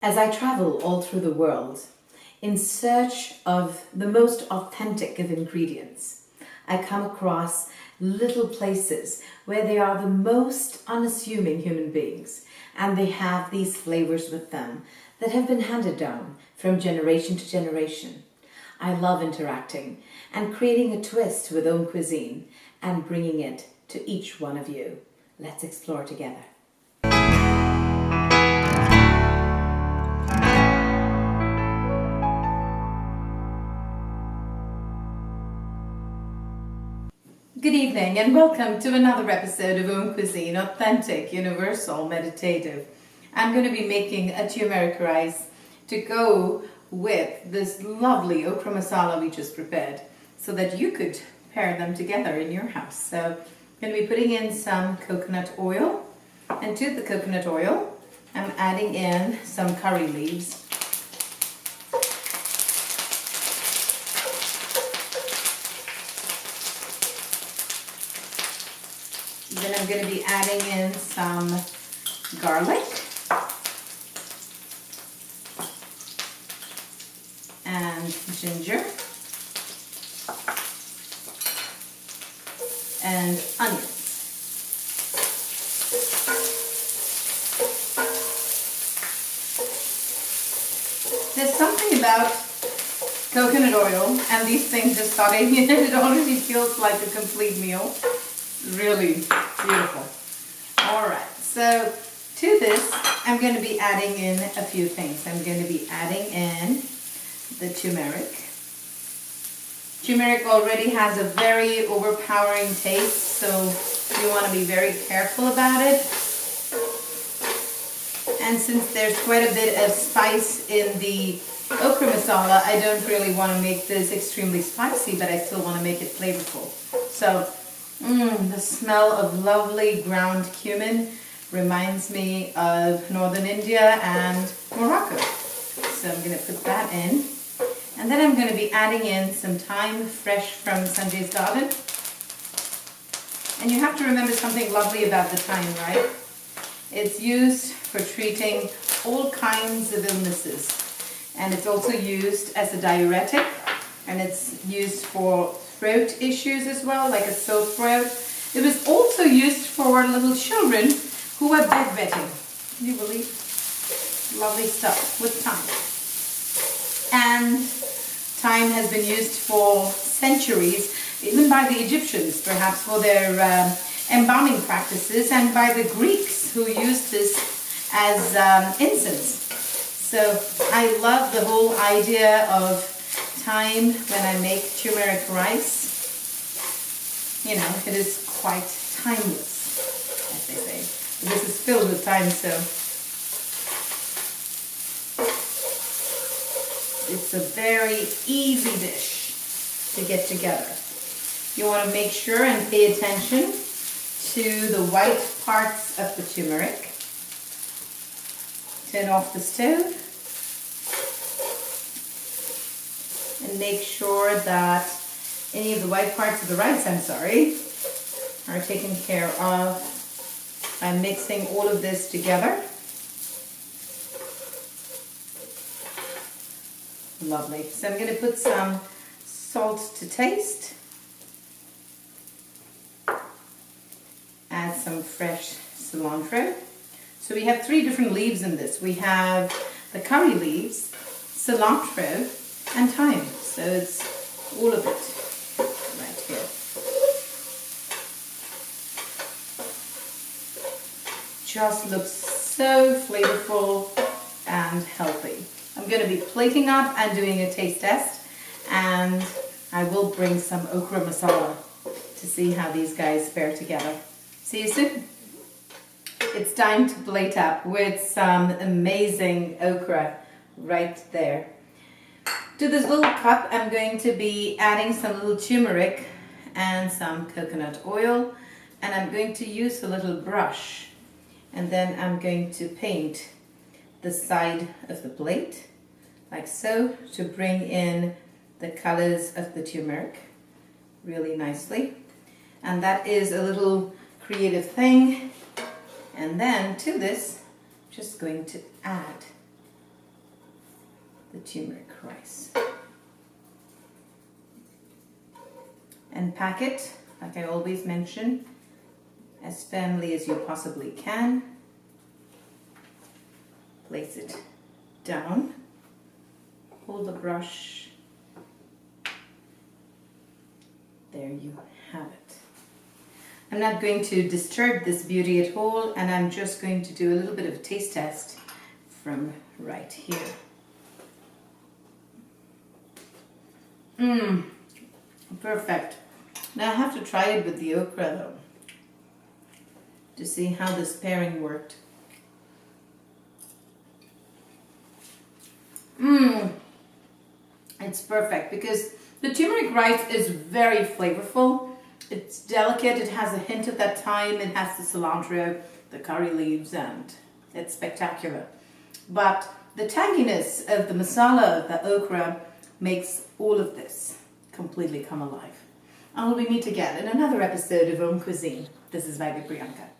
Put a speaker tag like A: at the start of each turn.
A: As I travel all through the world in search of the most authentic of ingredients, I come across little places where they are the most unassuming human beings, and they have these flavors with them that have been handed down from generation to generation. I love interacting and creating a twist with AUMcuisine and bringing it to each one of you. Let's explore together. Good evening and welcome to another episode of AUMcuisine, authentic, universal, meditative. I'm going to be making a turmeric rice to go with this lovely okra masala we just prepared so that you could pair them together in your house. So I'm going to be putting in some coconut oil, and to the coconut oil I'm adding in some curry leaves. Then I'm going to be adding in some garlic and ginger and onions. There's something about coconut oil and these things just starting in it already feels like a complete meal. Really beautiful. Alright, so to this I'm going to be adding in a few things. I'm going to be adding in the turmeric. Turmeric already has a very overpowering taste, so you want to be very careful about it. And since there's quite a bit of spice in the okra masala, I don't really want to make this extremely spicy, but I still want to make it flavorful. So the smell of lovely ground cumin reminds me of northern India and Morocco. So I'm going to put that in. And then I'm going to be adding in some thyme, fresh from Sanjay's garden. And you have to remember something lovely about the thyme, right? It's used for treating all kinds of illnesses. And it's also used as a diuretic. And it's used for throat issues as well, like a sore throat. It was also used for little children who were bedwetting. Can you believe? Lovely stuff with thyme. And thyme has been used for centuries, even by the Egyptians, perhaps for their embalming practices, and by the Greeks who used this as incense. So I love the whole idea of thyme when I make turmeric rice. You know, it is quite timeless, as they say. This is filled with thyme, so it's a very easy dish to get together. You want to make sure and pay attention to the white parts of the turmeric. Turn off the stove and make sure that any of the white parts of the rice, are taken care of. I'm mixing all of this together. Lovely. So I'm going to put some salt to taste. Add some fresh cilantro. So we have 3 different leaves in this. We have the curry leaves, cilantro, and thyme. So it's all of it right here. Just looks so flavorful and healthy. I'm going to be plating up and doing a taste test, and I will bring some okra masala to see how these guys pair together. See you soon. It's time to plate up with some amazing okra right there. To this little cup I'm going to be adding some little turmeric and some coconut oil, and I'm going to use a little brush, and then I'm going to paint the side of the plate like so to bring in the colors of the turmeric really nicely. And that is a little creative thing. And then to this, I'm just going to add the turmeric rice. And pack it, like I always mention, as firmly as you possibly can. Place it down. Hold the brush. There you have it. I'm not going to disturb this beauty at all, and I'm just going to do a little bit of a taste test from right here. Perfect. Now I have to try it with the okra though, to see how this pairing worked. It's perfect because the turmeric rice is very flavorful. It's delicate, it has a hint of that thyme, it has the cilantro, the curry leaves, and it's spectacular. But the tanginess of the masala of the okra makes all of this completely come alive. And we meet again in another episode of AUMcuisine. This is Vaidya Priyanka.